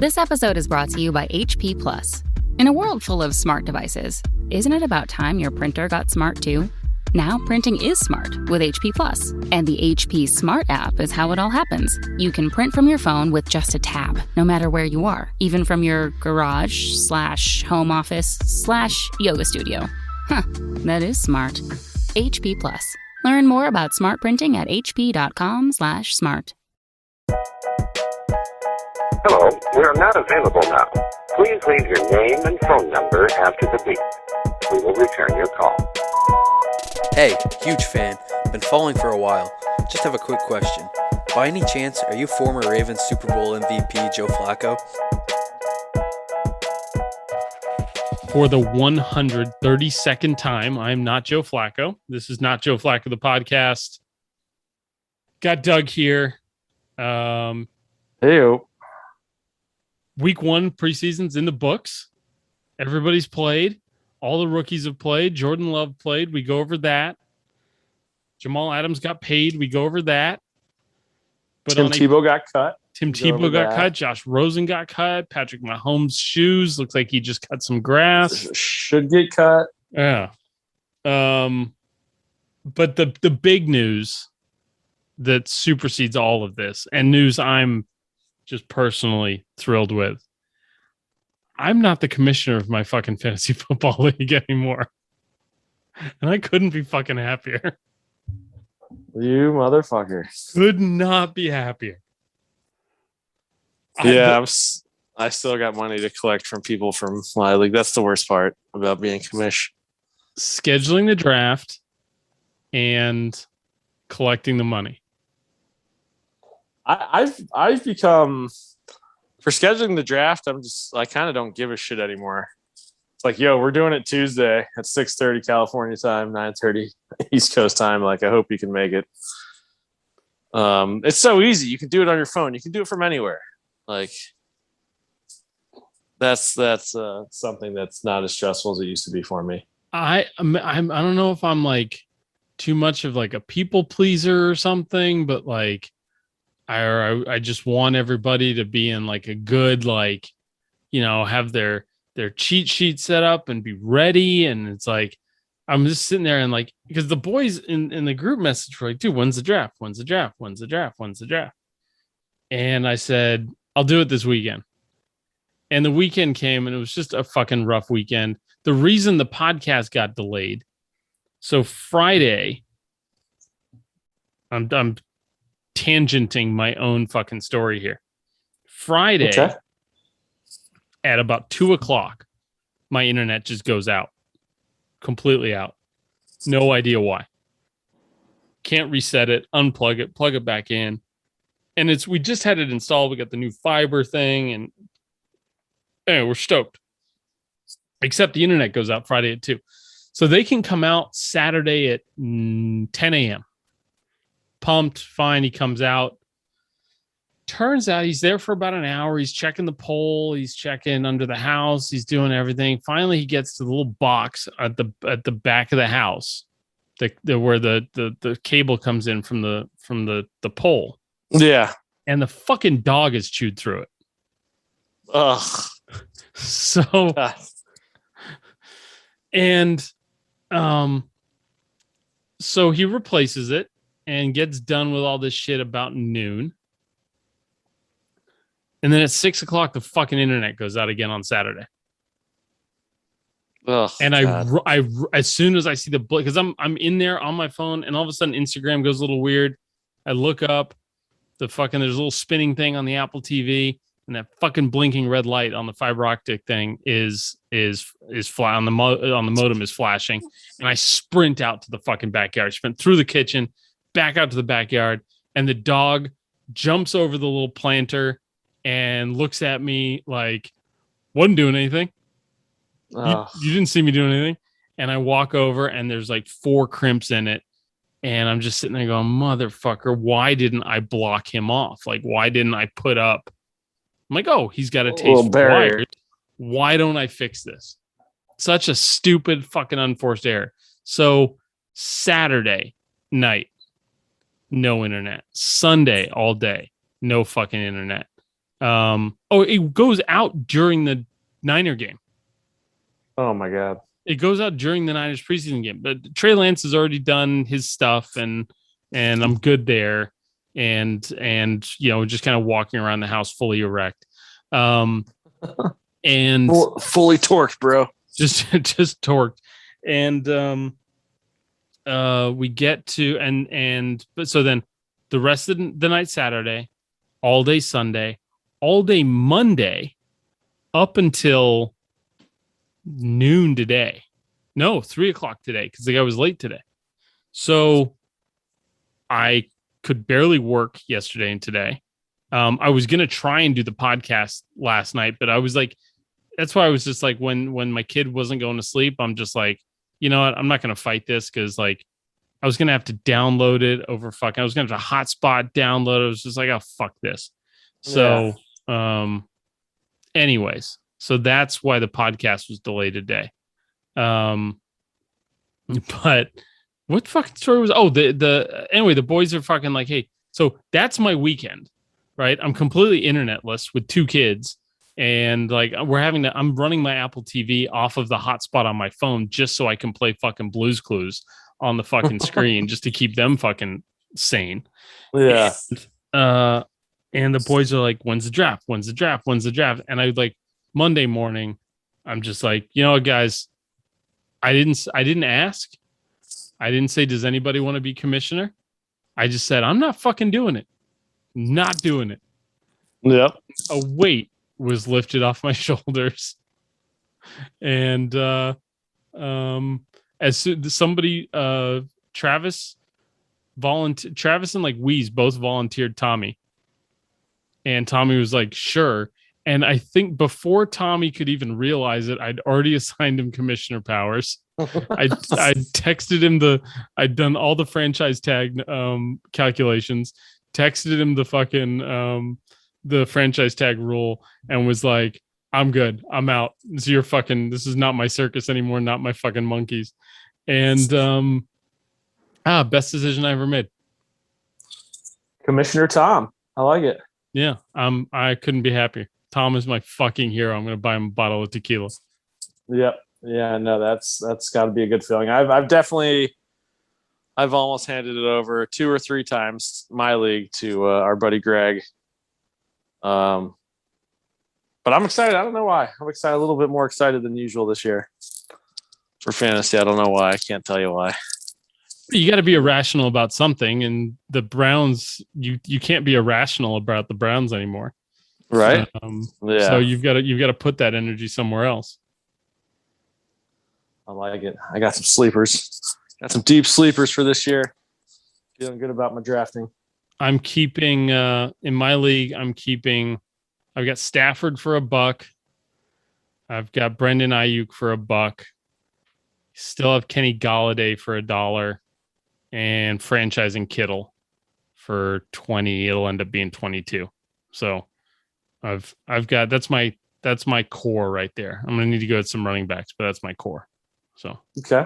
This episode is brought to you by HP Plus. In a world full of smart devices, isn't it about time your printer got smart too? Now printing is smart with HP Plus, and the HP Smart app is how it all happens. You can print from your phone with just a tap, no matter where you are, even from your garage/home office/yoga studio. Huh, that is smart. HP Plus. Learn more about smart printing at hp.com/smart. Hello, we are not available now. Please leave your name and phone number after the beep. We will return your call. Hey, huge fan. Been following for a while. Just have a quick question. By any chance, are you former Ravens Super Bowl MVP Joe Flacco? For the 132nd time, I'm not Joe Flacco. This is not Joe Flacco, the podcast. Got Doug here. Hey. Week 1 preseason's in the books. Everybody's played. All the rookies have played. Jordan Love played. We go over that. Jamal Adams got paid. We go over that. But Tim Tebow got cut. Tim Tebow got cut. Josh Rosen got cut. Patrick Mahomes' shoes. Looks like he just cut some grass. Should get cut. Yeah. But the big news that supersedes all of this, and news I'm just personally thrilled with, I'm not the commissioner of my fucking fantasy football league anymore. And I couldn't be fucking happier. You motherfucker. Could not be happier. Yeah, I still got money to collect from people from my league. That's the worst part about being commish. Scheduling the draft and collecting the money. I've become, for scheduling the draft, I kind of don't give a shit anymore. It's like, yo, we're doing it Tuesday at 6:30 California time, 9:30 East Coast time. Like, I hope you can make it. It's so easy. You can do it on your phone. You can do it from anywhere. Like, that's something that's not as stressful as it used to be for me. I don't know if I'm like too much of like a people pleaser or something, but like I just want everybody to be in like a good, like, you know, have their cheat sheet set up and be ready. And it's like, I'm just sitting there and like, because the boys in the group message were like, dude, when's the draft? When's the draft? When's the draft? When's the draft? And I said, I'll do it this weekend. And the weekend came and it was just a fucking rough weekend. The reason the podcast got delayed. So Friday, I'm tangenting my own fucking story here. Friday at about 2:00, my internet just goes out. Completely out. No idea why. Can't reset it, unplug it, plug it back in. And we just had it installed. We got the new fiber thing, and anyway, we're stoked. Except the internet goes out Friday at 2. So they can come out Saturday at 10 a.m. Pumped, fine. He comes out. Turns out he's there for about an hour. He's checking the pole. He's checking under the house. He's doing everything. Finally, he gets to the little box at the back of the house, where the cable comes in from the pole. Yeah, and the fucking dog has chewed through it. Ugh. So, and so he replaces it and gets done with all this shit about noon. And then at 6:00, the fucking internet goes out again on Saturday. Ugh, and I as soon as I see because I'm in there on my phone, and all of a sudden Instagram goes a little weird. I look up there's a little spinning thing on the Apple TV, and that fucking blinking red light on the fiber optic thing is on the modem is flashing, and I sprint out to the fucking backyard, sprint through the kitchen, back out to the backyard, and the dog jumps over the little planter and looks at me like, wasn't doing anything. You didn't see me doing anything. And I walk over and there's like 4 crimps in it. And I'm just sitting there going, motherfucker, why didn't I block him off? Like, why didn't I put up? I'm like, oh, he's got a taste for wires. Why don't I fix this? Such a stupid fucking unforced error. So Saturday night, no internet. Sunday all day, no fucking internet. It goes out during the Niner game. Oh my God. It goes out during the Niners preseason game, but Trey Lance has already done his stuff and I'm good there. And just kind of walking around the house fully erect. And fully torqued, bro. Just torqued. And we get to but so then the rest of the night Saturday, all day Sunday, all day Monday, up until noon today. No, 3:00 today, because the guy was late today. So I could barely work yesterday and today. I was gonna try and do the podcast last night, but I was like, that's why I was just like, when my kid wasn't going to sleep, I'm just like, you know what, I'm not gonna fight this, because like I was gonna have to download it over I was gonna have to hotspot download it. I was just like, oh fuck this. So anyways, so that's why the podcast was delayed today. But what fucking story was anyway, the boys are fucking like, hey, so that's my weekend, right? I'm completely internetless with 2 kids, and like I'm running my Apple TV off of the hotspot on my phone just so I can play fucking Blue's Clues on the fucking screen just to keep them fucking sane. Yeah. And the boys are like, when's the draft? When's the draft? When's the draft? And I like Monday morning, I'm just like, you know what, guys, I didn't ask. I didn't say, does anybody want to be commissioner? I just said, I'm not fucking doing it. Not doing it. Yep. A weight was lifted off my shoulders. And as soon somebody, Travis and like Wheeze both volunteered Tommy. And Tommy was like, sure. And I think before Tommy could even realize it, I'd already assigned him commissioner powers. I texted him I'd done all the franchise tag calculations, texted him the fucking the franchise tag rule, and was like, I'm good. I'm out. This is not my circus anymore, not my fucking monkeys. And best decision I ever made. Commissioner Tom. I like it. Yeah. I couldn't be happier. Tom is my fucking hero. I'm going to buy him a bottle of tequila. Yep. Yeah, no, that's got to be a good feeling. I've almost handed it over 2 or 3 times, my league, to our buddy Greg. But I'm excited. I don't know why. I'm excited, a little bit more excited than usual this year for fantasy. I don't know why. I can't tell you why. You got to be irrational about something, and the Browns, you can't be irrational about the Browns anymore. Right. Yeah. So you've got to put that energy somewhere else. I like it. I got some sleepers. Got some deep sleepers for this year. Feeling good about my drafting. I'm keeping in my league. I've got Stafford for $1. I've got Brendan Ayuk for $1. Still have Kenny Golladay for $1, and franchising Kittle for 20. It'll end up being 22. So I've got that's my core right there. I'm gonna need to go with some running backs, but that's my core. So okay.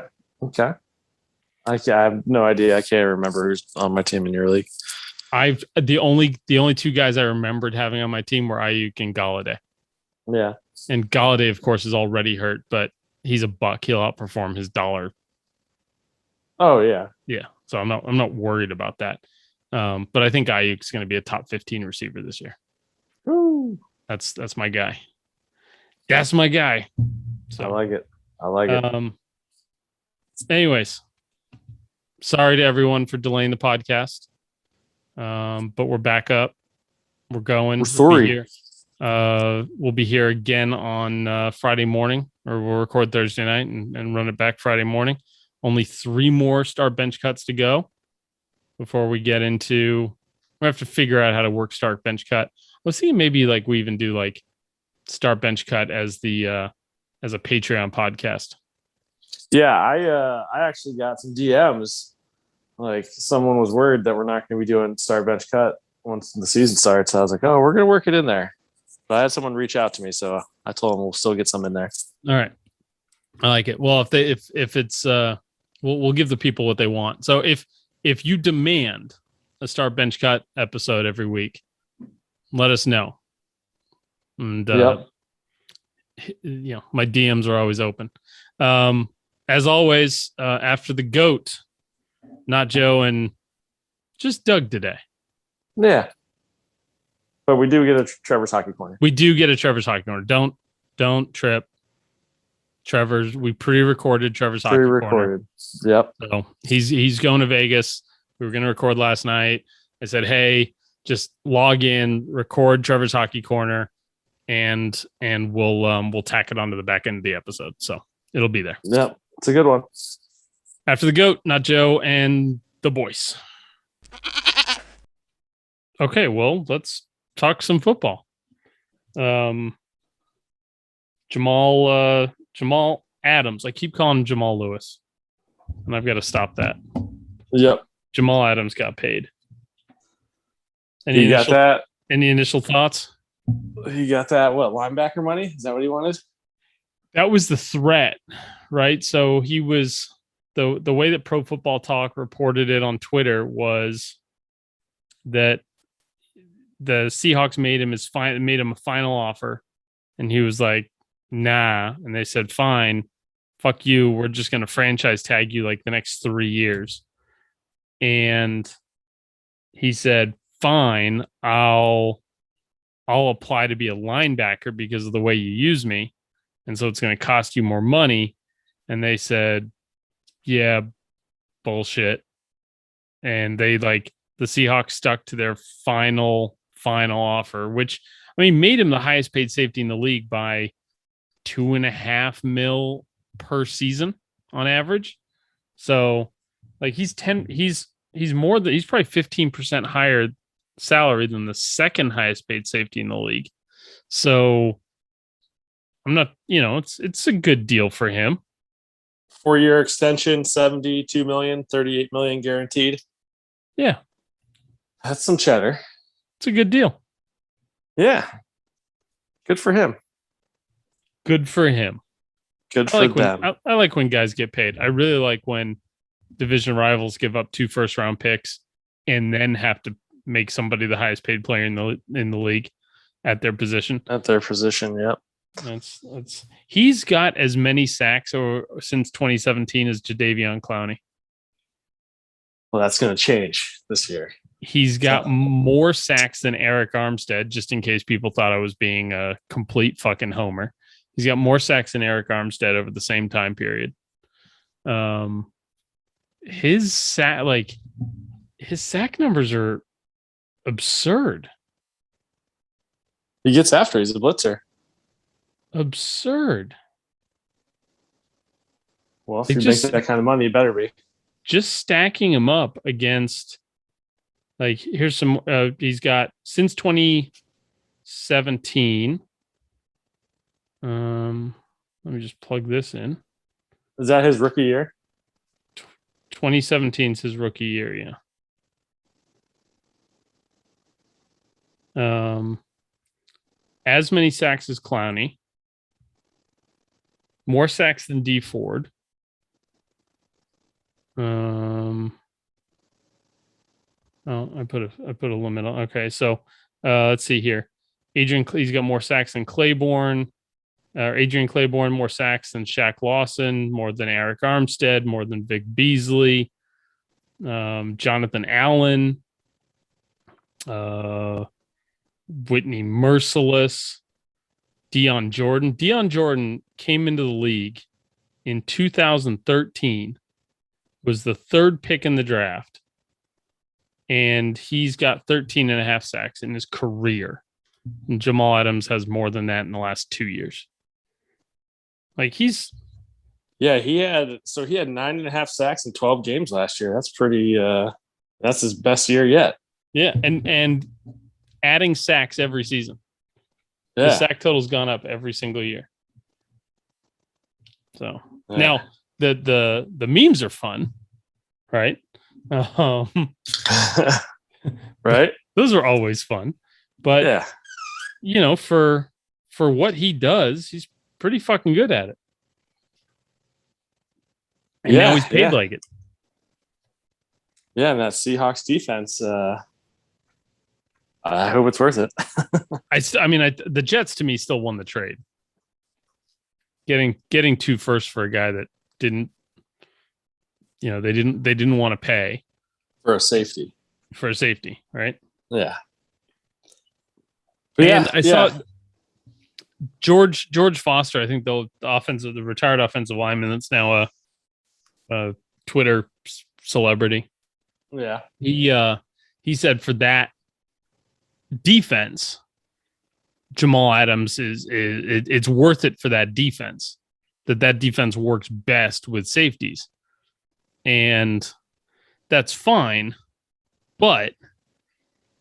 I have no idea. I can't remember who's on my team in your league. The only 2 guys I remembered having on my team were Ayuk and Golladay. Yeah, and Golladay, of course, is already hurt, but he's $1. He'll outperform his $1. Oh yeah. So I'm not worried about that. But I think Ayuk's going to be a top 15 receiver this year. Woo. That's my guy. That's my guy. So I like it. Anyways, sorry to everyone for delaying the podcast. But we're back up. We're going. We're sorry. We'll be here again on Friday morning, or we'll record Thursday night and run it back Friday morning. Only 3 more start bench cuts to go before we get into. We have to figure out how to work start bench cut. I was thinking maybe like we even do like start bench cut as the as a Patreon podcast. Yeah, I actually got some DMs. Like someone was worried that we're not going to be doing start bench cut once the season starts. I was like, oh, we're going to work it in there. But I had someone reach out to me, so I told them we'll still get some in there. All right, I like it. Well, if it's we'll give the people what they want. So if you demand a start bench cut episode every week, let us know. And Yep. My DMs are always open. As always, after the GOAT, not Joe and just Doug today. Yeah. But we do get a Trevor's Hockey Corner. We do get a Trevor's Hockey Corner. Don't trip. Trevor's. We pre-recorded Trevor's Hockey Corner. Yep. So he's going to Vegas. We were going to record last night. I said, hey, just log in, record Trevor's Hockey Corner, and we'll tack it onto the back end of the episode. So it'll be there. Yep. It's a good one. After the GOAT, not Joe and the boys. Okay, well, let's talk some football. Jamal Adams. I keep calling him Jamal Lewis, and I've got to stop that. Yep. Jamal Adams got paid. Any initial thoughts? He got that, what, linebacker money? Is that what he wanted? That was the threat, right? So he was the way that Pro Football Talk reported it on Twitter was that the Seahawks made him a final offer, and he was like, nah. And they said, fine, fuck you. We're just going to franchise tag you like the next 3 years. And he said, fine, I'll apply to be a linebacker because of the way you use me. And so it's going to cost you more money. And they said, yeah, bullshit. And the Seahawks stuck to their final offer, which, I mean, made him the highest paid safety in the league by $2.5 million per season on average. So like he's probably 15% higher salary than the second highest paid safety in the league. So I'm not, it's a good deal for him. 4-year extension, $72 million, $38 million guaranteed. Yeah. That's some cheddar. It's a good deal. Yeah. Good for him. Good for him. Good for them. I like when guys get paid. I really like when division rivals give up 2 first-round picks and then have to make somebody the highest paid player in the league at their position. At their position, yep. He's got as many sacks since 2017 as Jadeveon Clowney. Well, that's going to change this year. He's got more sacks than Eric Armstead, just in case people thought I was being a complete fucking homer. He's got more sacks than Eric Armstead over the same time period. His sack numbers are absurd. He gets after. He's a blitzer. Absurd. Well, if you make that kind of money, you better be. Just stacking him up against, like, here's some, he's got since 2017. Let me just plug this in. Is that his rookie year? 2017 is his rookie year, yeah. As many sacks as Clowney. More sacks than D Ford. I put a limit on. Okay, so let's see here. He's got more sacks than Claiborne. Adrian Claiborne, more sacks than Shaq Lawson, more than Eric Armstead, more than Vic Beasley, Jonathan Allen, Whitney Merciless, Deion Jordan. Deion Jordan came into the league in 2013, was the 3rd pick in the draft, and he's got 13.5 sacks in his career. And Jamal Adams has more than that in the last 2 years. Like he had 9.5 sacks in 12 games last year. That's pretty. That's his best year yet. Yeah, and adding sacks every season. Yeah. The sack total's gone up every single year. So now the memes are fun, right? Right. Those are always fun, but yeah, for what he does, he's pretty fucking good at it. And now he's paid like it. Yeah, and that Seahawks defense, I I hope it's worth it. The Jets to me still won the trade. Getting 2 firsts for a guy that didn't, they didn't want to pay For a safety, right? Yeah. And I saw George Foster, I think the retired offensive lineman that's now a Twitter celebrity. Yeah. He said for that defense, Jamal Adams it's worth it for that defense. That defense works best with safeties. And that's fine, but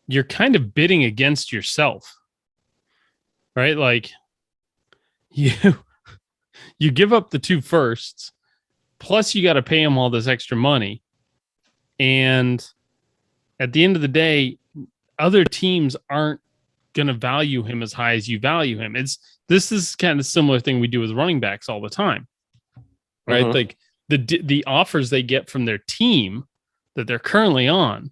you're kind of bidding against yourself. Right? Like you give up the 2 firsts, plus you got to pay him all this extra money. And at the end of the day, other teams aren't going to value him as high as you value him. This is kind of a similar thing we do with running backs all the time, right? Mm-hmm. Like the offers they get from their team that they're currently on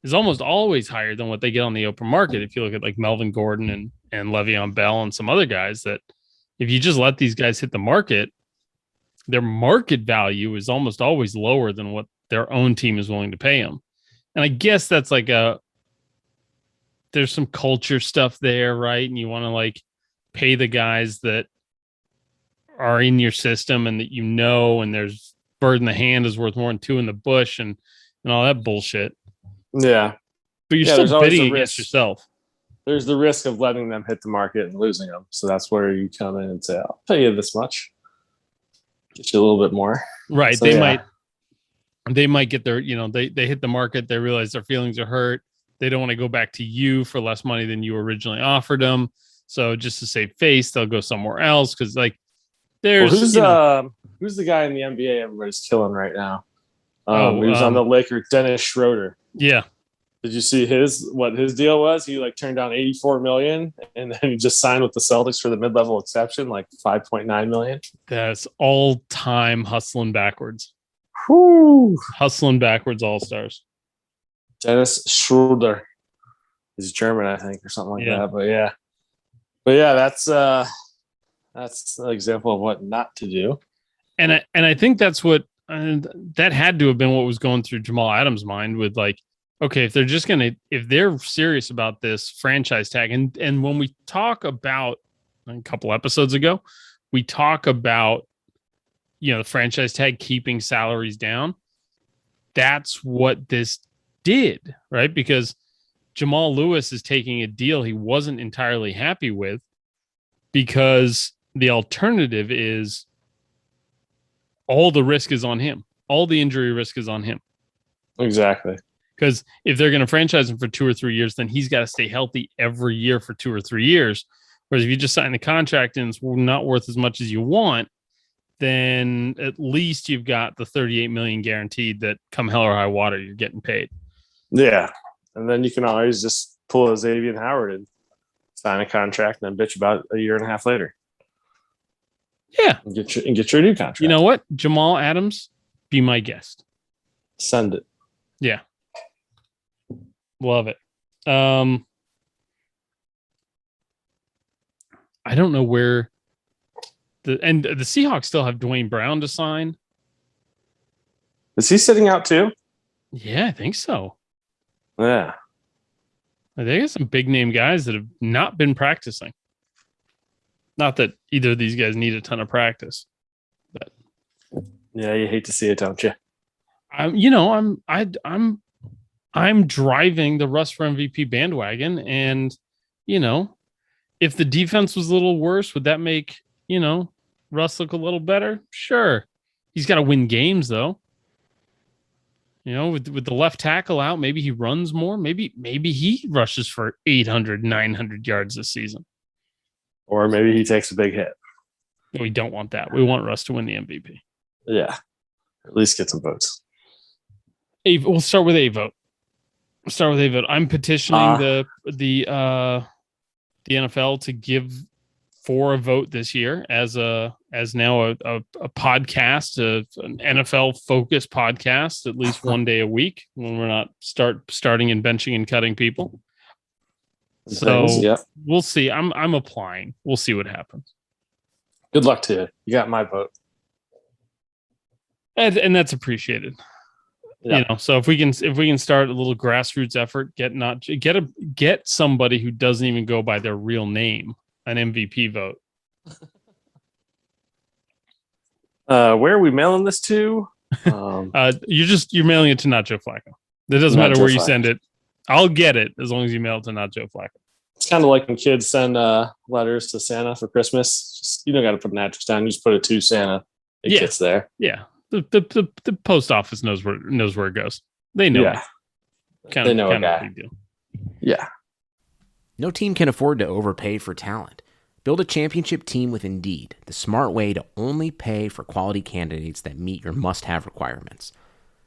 is almost always higher than what they get on the open market. If you look at like Melvin Gordon and Le'Veon Bell and some other guys, that if you just let these guys hit the market, their market value is almost always lower than what their own team is willing to pay them. And I guess that's like there's some culture stuff there, right? And you want to like pay the guys that are in your system and that and there's bird in the hand is worth more than 2 in the bush and all that bullshit. Yeah. But you're still bidding against yourself. There's the risk of letting them hit the market and losing them. So that's where you come in and say, I'll pay you this much. Get you a little bit more. Right. So, they might get their, they hit the market. They realize their feelings are hurt. They don't want to go back to you for less money than you originally offered them. So just to save face, they'll go somewhere else. Cause like there's, who's the guy in the NBA everybody's killing right now? He was on the Lakers, Dennis Schroeder. Yeah. Did you see what his deal was? He like turned down $84 million and then he just signed with the Celtics for the mid-level exception, like $5.9 million. That's all time hustling backwards. Whew. Hustling backwards all-stars. Dennis Schroeder. He's German, I think, or something like that. But yeah, that's an example of what not to do. And I think that's what that had to have been what was going through Jamal Adams' mind with like, okay, if they're serious about this franchise tag, and when we talk about a couple episodes ago, we talk about, the franchise tag keeping salaries down. That's what this did, right? Because Jamal Lewis is taking a deal he wasn't entirely happy with because the alternative is all the risk is on him. All the injury risk is on him. Exactly. Because if they're going to franchise him for 2 or 3 years, then he's got to stay healthy every year for 2 or 3 years. Whereas if you just sign the contract and it's not worth as much as you want, then at least you've got the $38 million guaranteed that come hell or high water, you're getting paid. Yeah. And then you can always just pull a Xavier Howard and sign a contract and then bitch about a year and a half later. Yeah. And get your new contract. You know what? Jamal Adams, be my guest. Send it. Yeah. Love it. I don't know where the Seahawks still have Dwayne Brown to sign. Is he sitting out too? Yeah, I think so. Yeah. They got some big name guys that have not been practicing. Not that either of these guys need a ton of practice, but yeah, you hate to see it, don't you? I'm driving the Russ for MVP bandwagon, and if the defense was a little worse, would that make Russ look a little better? Sure. He's got to win games though. With the left tackle out, maybe he runs more. Maybe he rushes for 800, 900 yards this season. Or maybe he takes a big hit. We don't want that. We want Russ to win the MVP. Yeah. At least get some votes. We'll start with a vote. I'm petitioning the NFL to give for a vote this year as now a podcast, an NFL focused podcast, at least one day a week when we're not starting and benching and cutting people. So yeah. we'll see. I'm applying. We'll see what happens. Good luck to you. You got my vote. And that's appreciated. Yeah. So if we can start a little grassroots effort, get somebody who doesn't even go by their real name an MVP vote. Where are we mailing this to? You're mailing it to not Joe Flacco. It doesn't matter where you send it. I'll get it as long as you mail it to not Joe Flacco. It's kind of like when kids send letters to Santa for Christmas. You don't got to put an address down. You just put it to Santa. It gets there. Yeah. The post office knows where it goes. They know. Yeah. They know a guy. Big deal. Yeah. No team can afford to overpay for talent. Build a championship team with Indeed, the smart way to only pay for quality candidates that meet your must-have requirements.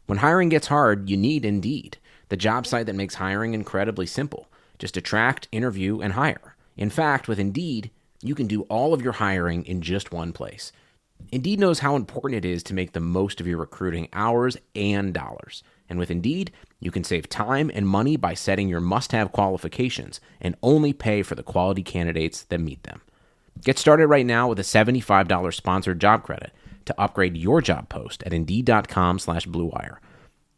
When hiring gets hard, you need Indeed, the job site that makes hiring incredibly simple. Just attract, interview, and hire. In fact, with Indeed, you can do all of your hiring in just one place. Indeed knows how important it is to make the most of your recruiting hours and dollars. And with Indeed, you can save time and money by setting your must-have qualifications and only pay for the quality candidates that meet them. Get started right now with a $75 sponsored job credit to upgrade your job post at Indeed.com/Blue Wire.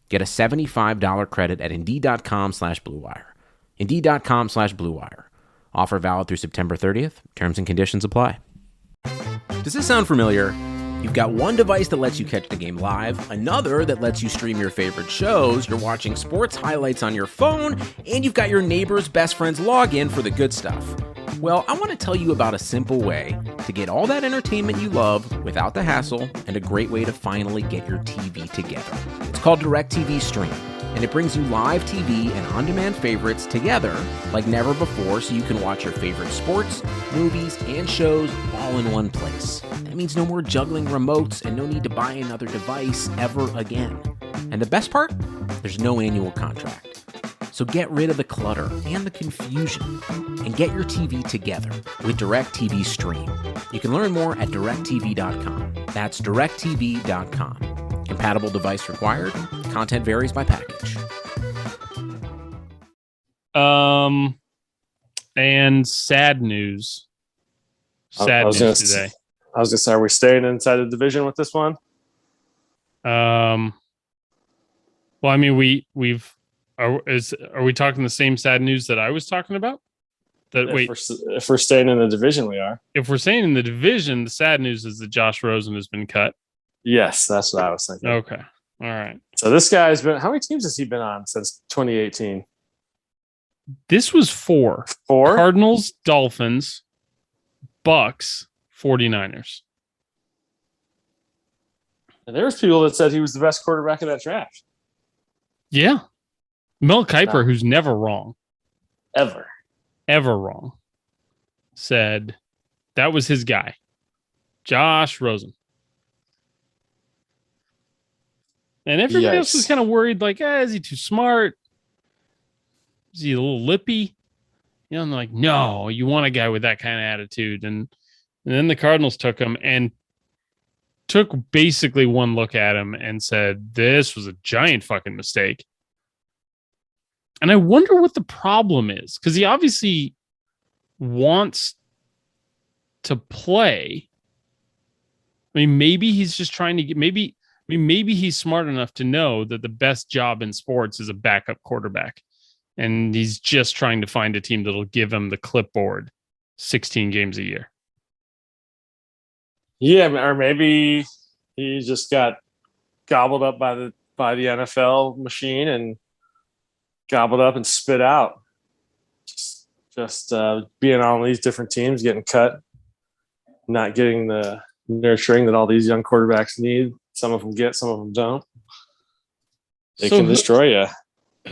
Get a $75 credit at Indeed.com/Blue Wire. Indeed.com/Blue Wire. Offer valid through September 30th. Terms and conditions apply. Does this sound familiar? You've got one device that lets you catch the game live, another that lets you stream your favorite shows, you're watching sports highlights on your phone, and you've got your neighbor's best friend's login for the good stuff. Well, I want to tell you about a simple way to get all that entertainment you love without the hassle and a great way to finally get your TV together. It's called DirecTV Stream, and it brings you live TV and on-demand favorites together like never before so you can watch your favorite sports, movies, and shows all in one place. That means no more juggling remotes and no need to buy another device ever again. And the best part? There's no annual contract. So get rid of the clutter and the confusion and get your TV together with DirecTV Stream. You can learn more at directtv.com. That's directtv.com. Compatible device required. Content varies by package. And sad news. Sad news today. I was gonna say, are we staying inside the division with this one? Well, I mean, are we talking the same sad news that I was talking about? If we're staying in the division, we are. If we're staying in the division, the sad news is that Josh Rosen has been cut. Yes, that's what I was thinking. Okay. All right. So this guy's been, how many teams has he been on since 2018? This was 4. 4? Cardinals, Dolphins, Bucks, 49ers. And there was people that said he was the best quarterback of that draft. Yeah. Mel Kiper, who's never wrong. Ever wrong, said that was his guy. Josh Rosen. And everybody else was kind of worried, like, is he too smart? Is he a little lippy? And they're like, no, you want a guy with that kind of attitude. And then the Cardinals took him and took basically one look at him and said, this was a giant fucking mistake. And I wonder what the problem is, because he obviously wants to play. I mean, maybe he's just trying to get, maybe he's smart enough to know that the best job in sports is a backup quarterback. And he's just trying to find a team that'll give him the clipboard 16 games a year. Yeah, or maybe he just got gobbled up by the NFL machine and gobbled up and spit out. Just being on these different teams, getting cut, not getting the nurturing that all these young quarterbacks need. Some of them get, some of them don't. They can destroy you.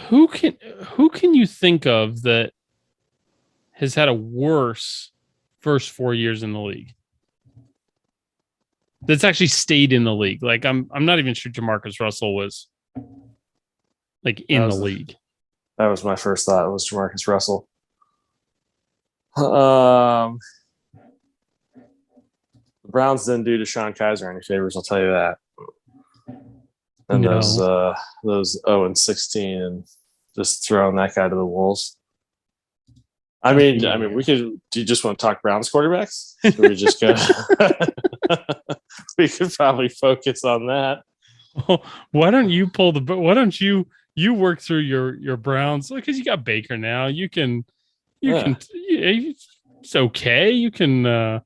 Who can you think of that has had a worse first 4 years in the league? That's actually stayed in the league. Like I'm not even sure Jamarcus Russell was like in the league. That was my first thought. It was Jamarcus Russell. The Browns didn't do Deshaun Kaiser any favors, I'll tell you that. And No. those 0-16 and just throwing that guy to the wolves. I mean, we could. Do you just want to talk Browns quarterbacks? Should we just go? We could probably focus on that. Why don't you pull the? Why don't you work through your Browns? Because you got Baker now. You can. It's okay. You can. I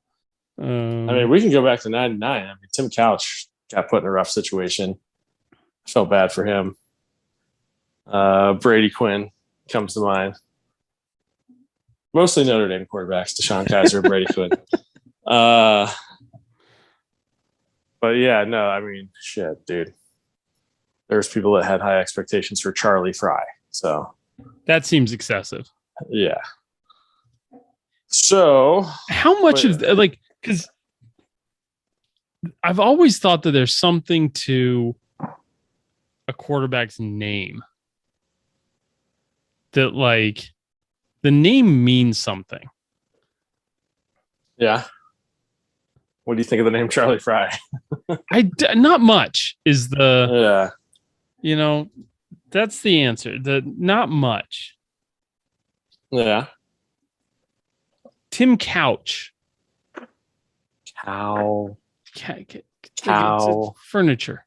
mean, we can go back to 99. I mean, Tim Couch got put in a rough situation. I felt bad for him. Brady Quinn comes to mind. Mostly Notre Dame quarterbacks, Deshaun Kaiser, Brady Quinn. But yeah, no, I mean, shit, dude. There's people that had high expectations for Charlie Fry. So that seems excessive. Yeah. So how much of like, because I've always thought that there's something to a quarterback's name that like the name means something. Yeah. What do you think of the name Charlie Fry? Not much is the, yeah. That's the answer. The not much. Yeah. Tim Couch. Cow. Furniture.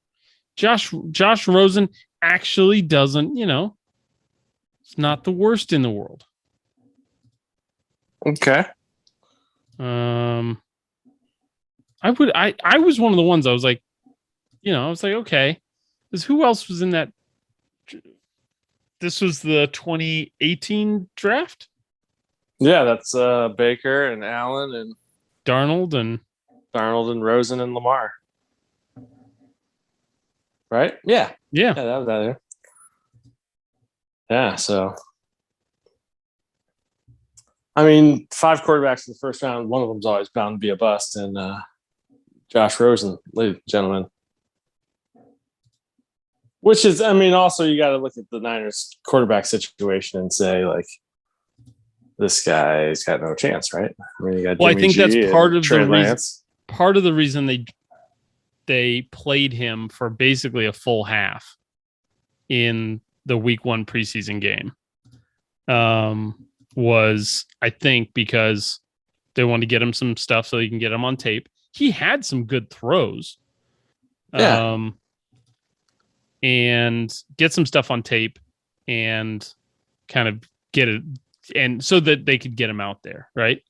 Josh Rosen actually doesn't, it's not the worst in the world. Okay. I was one of the ones I was like, okay. Because who else was in that? This was the 2018 draft? Yeah, that's Baker and Allen and Darnold and Rosen and Lamar. Right? Yeah. Yeah. Yeah, that was out there. Yeah, so I mean, 5 quarterbacks in the first round, one of them's always bound to be a bust, and Josh Rosen, ladies and gentlemen. Which is, I mean, also you got to look at the Niners quarterback situation and say, like, this guy's got no chance, right? I mean, you got Jimmy I think that's part of Trey the reason. Lance. Part of the reason they played him for basically a full half in the week 1 preseason game was, I think, because they wanted to get him some stuff so they can get him on tape. He had some good throws. Yeah. And get some stuff on tape and kind of get it, and so that they could get him out there, right?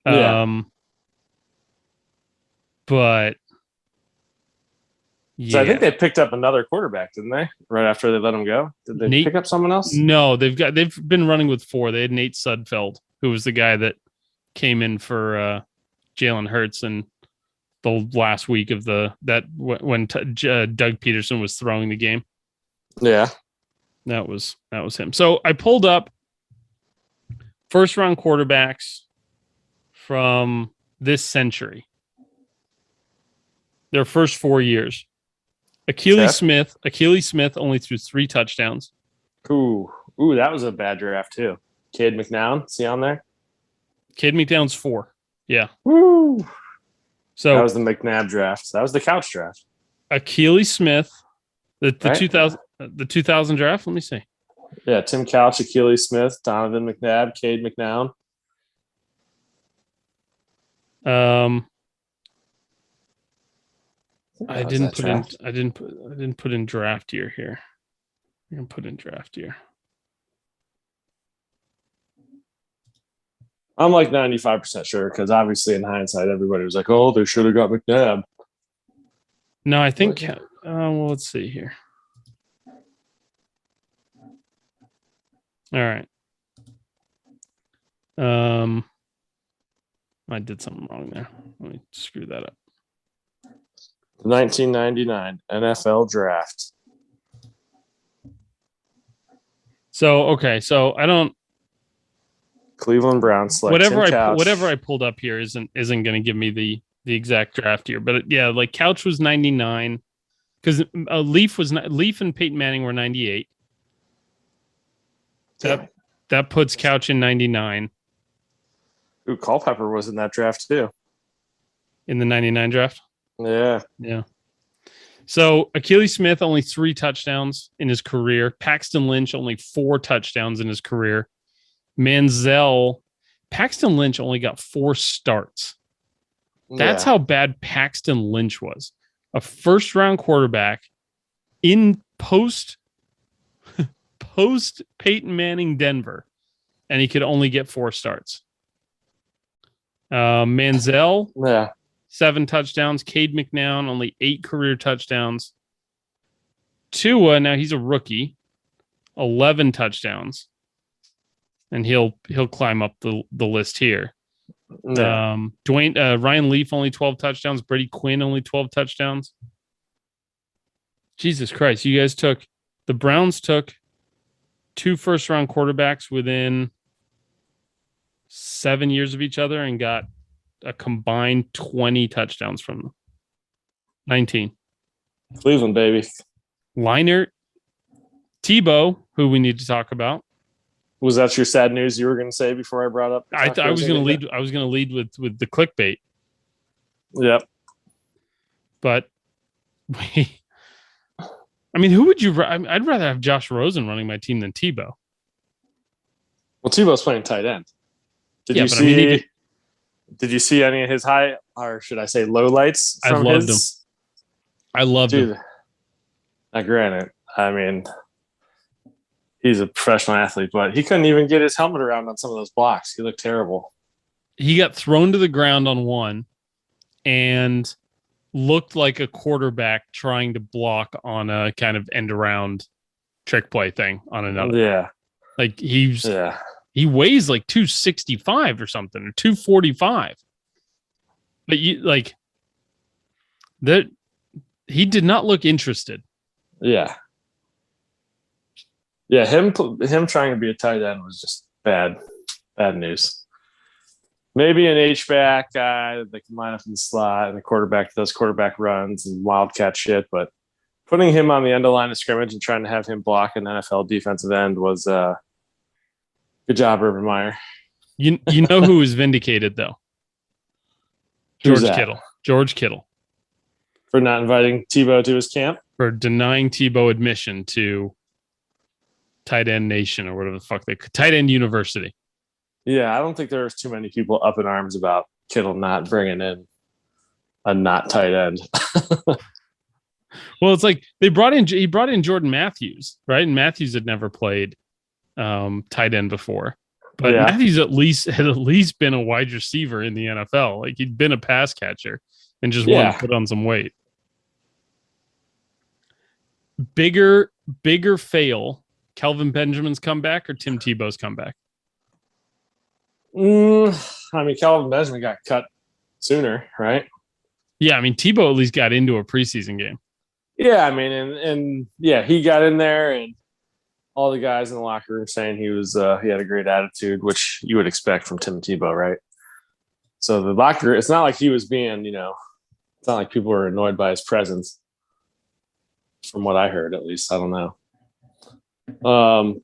Yeah. But yeah. So I think they picked up another quarterback, didn't they? Right after they let him go, did they pick up someone else? No, they've been running with 4. They had Nate Sudfeld, who was the guy that came in for Jalen Hurts in the last week of when Doug Peterson was throwing the game. Yeah, that was him. So I pulled up first round quarterbacks from this century. Their first 4 years. Achilles Smith only threw 3 touchdowns. Ooh, that was a bad draft too. Cade McNown, see on there? Cade McNown's 4. Yeah. Woo. So that was the McNabb draft. That was the Couch draft. Achilles Smith, the right? 2000 draft. Let me see. Yeah, Tim Couch, Achilles Smith, Donovan McNabb, Cade McNown. I didn't put in draft year here. I'm gonna put in draft year. I'm like 95% sure because obviously in hindsight, everybody was like, "Oh, they should have got McNabb." No, I think. Well, let's see here. All right. I did something wrong there. Let me screw that up. 1999 NFL draft. So I don't. Cleveland Browns select whatever I pulled up here isn't going to give me the exact draft year, but like Couch was 99 because Leaf and Peyton Manning were 98. That puts Couch in 99. Ooh, Culpepper was in that draft too. In the 99 draft? Yeah. Yeah. So Achilles Smith only 3 touchdowns in his career. Paxton Lynch only 4 touchdowns in his career. Manziel Paxton Lynch only got 4 starts. That's how bad Paxton Lynch was. A first-round quarterback in post Peyton Manning Denver, and he could only get 4 starts. Manziel, 7 touchdowns. Cade McNown, only 8 career touchdowns. Tua, now he's a rookie, 11 touchdowns, and he'll climb up the list here. Ryan Leaf only 12 touchdowns. Brady Quinn only 12 touchdowns. Jesus Christ! The Browns took 2 first-round quarterbacks within 7 years of each other and got a combined 20 touchdowns from them. 19. Cleveland, baby. Leinart, Tebow, who we need to talk about. Was that your sad news you were going to say before I brought up? I was going to lead with the clickbait. Yep. But who would you? I'd rather have Josh Rosen running my team than Tebow. Well, Tebow's playing tight end. Did you see any of his high, or should I say low lights? I loved him. I loved him. Now, granted, he's a professional athlete, but he couldn't even get his helmet around on some of those blocks. He looked terrible. He got thrown to the ground on one and looked like a quarterback trying to block on a kind of end around trick play thing on another. Yeah. Like he weighs like 265 or something, or 245. But he did not look interested. Yeah. Yeah, him trying to be a tight end was just bad news. Maybe an H-back guy that can line up in the slot and the quarterback that does quarterback runs and wildcat shit, but putting him on the end of line of scrimmage and trying to have him block an NFL defensive end was good job, Urban Meyer. You know who was vindicated though? George Kittle. For not inviting Tebow to his camp? For denying Tebow admission to Tight End Nation or whatever the fuck Tight End University. Yeah, I don't think there was too many people up in arms about Kittle not bringing in a not tight end. Well, it's like he brought in Jordan Matthews, right? And Matthews had never played tight end before. But Matthews had at least been a wide receiver in the NFL. Like he'd been a pass catcher and just wanted to put on some weight. Bigger fail, Kelvin Benjamin's comeback or Tim Tebow's comeback? Kelvin Benjamin got cut sooner, right? Yeah, Tebow at least got into a preseason game. Yeah, he got in there and all the guys in the locker room saying he had a great attitude, which you would expect from Tim Tebow, right? So the locker, it's not like he was being, it's not like people were annoyed by his presence, from what I heard, at least. I don't know.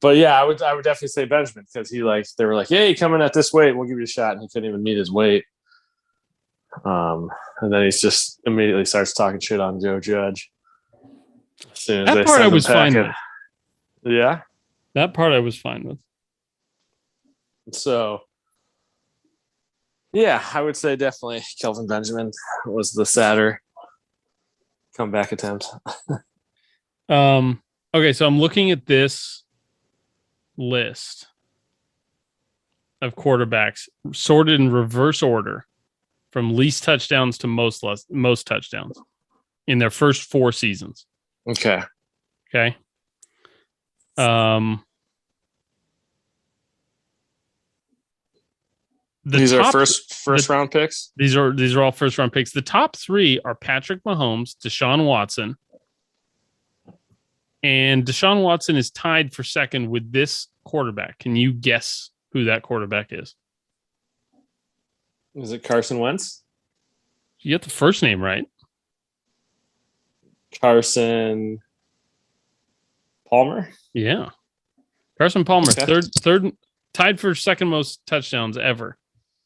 But yeah, I would definitely say Benjamin, because they were like, "Hey, coming at this weight, we'll give you a shot," and he couldn't even meet his weight. And then he just immediately starts talking shit on Joe Judge. As soon as that part I was fine with. Yeah, that part I was fine with. So, yeah, I would say definitely Kelvin Benjamin was the sadder comeback attempt. Okay, so I'm looking at this list of quarterbacks sorted in reverse order from least touchdowns to most touchdowns in their first 4 seasons. Okay. These are first round picks? These are all first round picks. The top 3 are Patrick Mahomes, Deshaun Watson. And Deshaun Watson is tied for second with this quarterback. Can you guess who that quarterback is? Is it Carson Wentz? You get the first name right. Carson Palmer? Yeah. Carson Palmer, Okay. third, tied for second most touchdowns ever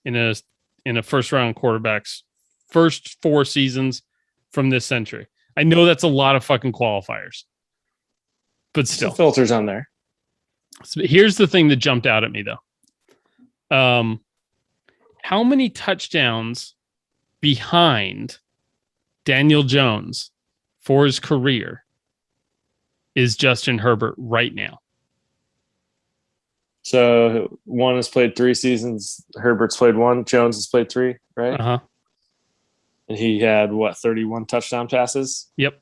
in a first round quarterback's first 4 seasons from this century. I know that's a lot of fucking qualifiers. But still, some filters on there. So here's the thing that jumped out at me, though. How many touchdowns behind Daniel Jones for his career is Justin Herbert right now? So one has played 3 seasons. Herbert's played 1. Jones has played 3, right? Uh-huh. And he had, 31 touchdown passes? Yep.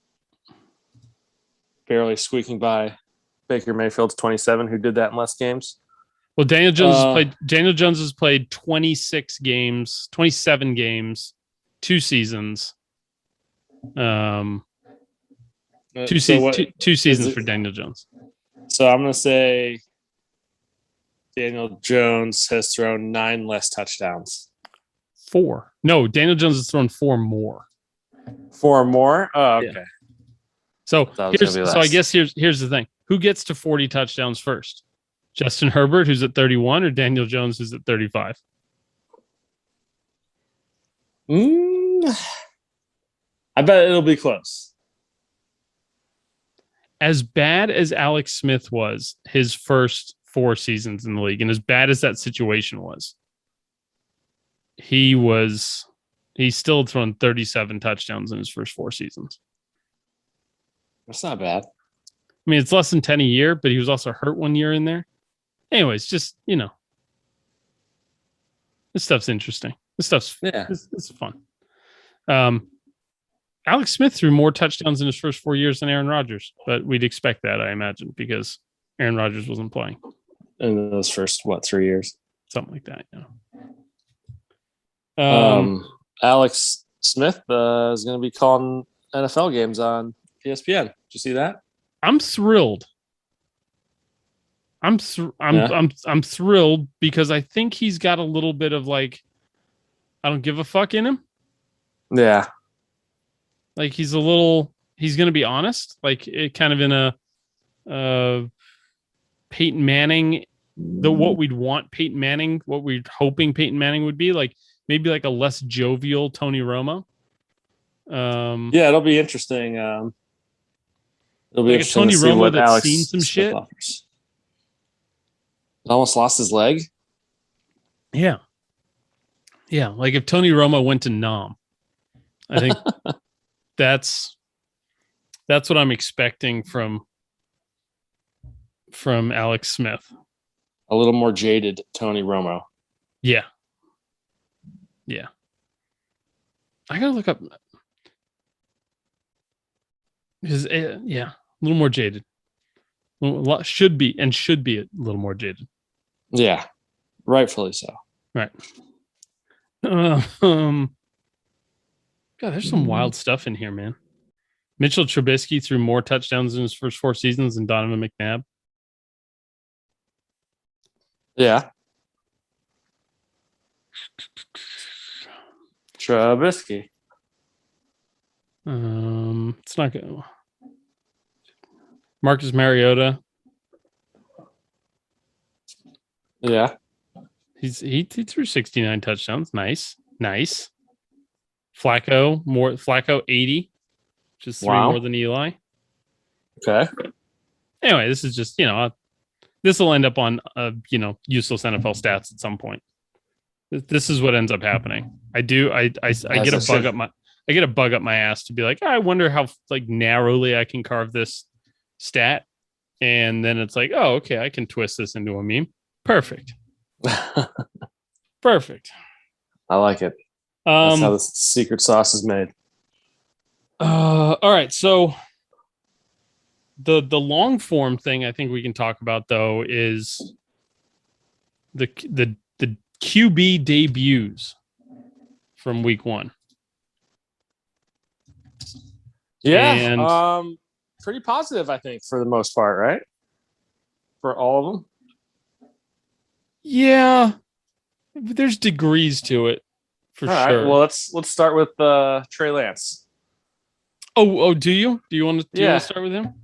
Barely squeaking by Baker Mayfield's 27, who did that in less games. Well, Daniel Jones has played 27 games, 2 seasons. Two seasons for Daniel Jones. So I'm going to say Daniel Jones has thrown 9 less touchdowns. 4. No, Daniel Jones has thrown 4 more. 4 more? Oh, okay. Yeah. So I guess here's the thing. Who gets to 40 touchdowns first? Justin Herbert, who's at 31, or Daniel Jones, who's at 35? I bet it'll be close. As bad as Alex Smith was his first 4 seasons in the league, and as bad as that situation was, he still thrown 37 touchdowns in his first 4 seasons. That's not bad. I mean, it's less than 10 a year, but he was also hurt 1 year in there. Anyways, just, this stuff's interesting. This stuff's it's fun. Alex Smith threw more touchdowns in his first 4 years than Aaron Rodgers, but we'd expect that, I imagine, because Aaron Rodgers wasn't playing. In those first, 3 years? Something like that, yeah. Alex Smith is going to be calling NFL games on ESPN. Did you see that? I'm thrilled. I'm thrilled because I think he's got a little bit of I don't give a fuck in him. Yeah. He's going to be honest, it kind of in a Peyton Manning, what we'd want Peyton Manning, what we're hoping Peyton Manning would be maybe a less jovial Tony Romo. Yeah, it'll be interesting. It'll be interesting Tony to see Romo what that's Alex seen some Smith shit. Offers. Almost lost his leg. Yeah. Yeah. If Tony Romo went to Nam, I think that's what I'm expecting from Alex Smith. A little more jaded Tony Romo. Yeah. Yeah. I gotta look up because a little more jaded. Should be a little more jaded. Yeah, rightfully so. Right. God, there's some wild stuff in here, man. Mitchell Trubisky threw more touchdowns in his first 4 seasons than Donovan McNabb. Yeah. Trubisky. It's not good. Marcus Mariota. Yeah. He threw 69 touchdowns. Nice. Flacco 80, which is 3 more than Eli. Okay. Anyway, this is just, this will end up on useless NFL stats at some point. This is what ends up happening. I get a bug up my ass to be I wonder how narrowly I can carve this stat. And then it's oh, okay, I can twist this into a meme. Perfect. Perfect. I like it. That's how the secret sauce is made. All right. So the long form thing I think we can talk about though is the QB debuts from week 1. Yeah. And pretty positive, I think, for the most part, right? For all of them. Yeah. There's degrees to it for all sure. Right. Well, let's start with Trey Lance. Oh, do you? Do you want to start with him?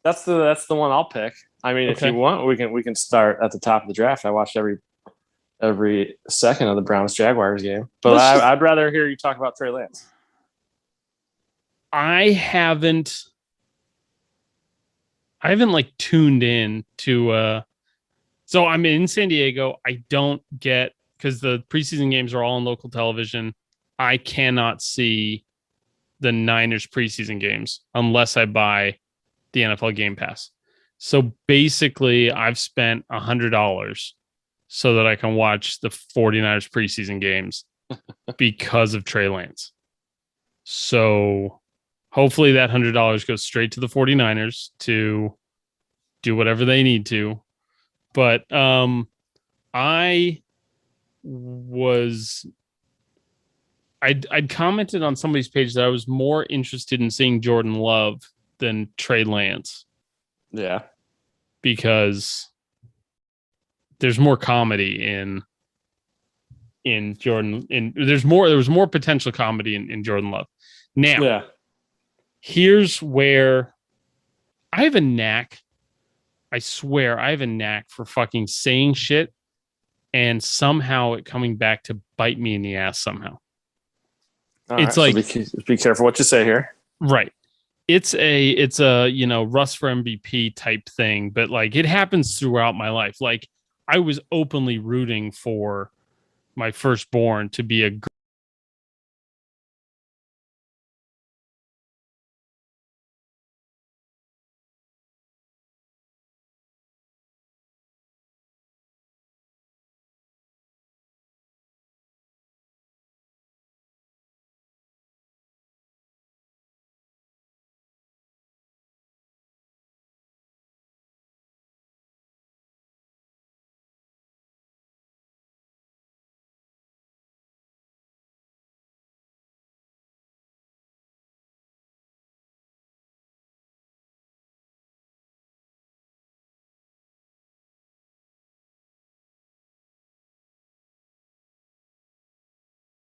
That's the one I'll pick. I mean, if you want, we can start at the top of the draft. I watched every second of the Browns Jaguars game, but I'd rather hear you talk about Trey Lance. I haven't tuned in to so I'm in San Diego. I don't get, because the preseason games are all on local television. I cannot see the Niners preseason games unless I buy the NFL Game Pass. So basically, I've spent $100 so that I can watch the 49ers preseason games because of Trey Lance. So hopefully that $100 goes straight to the 49ers to do whatever they need to. But I'd commented on somebody's page that I was more interested in seeing Jordan Love than Trey Lance. Yeah. Because there's more comedy in Jordan. There was more potential comedy in Jordan Love. Now, here's where I have a knack. I swear I have a knack for fucking saying shit and somehow it coming back to bite me in the ass somehow. It's like, so be careful what you say here. Right. It's a Russ for MVP type thing, but like it happens throughout my life. Like I was openly rooting for my firstborn to be a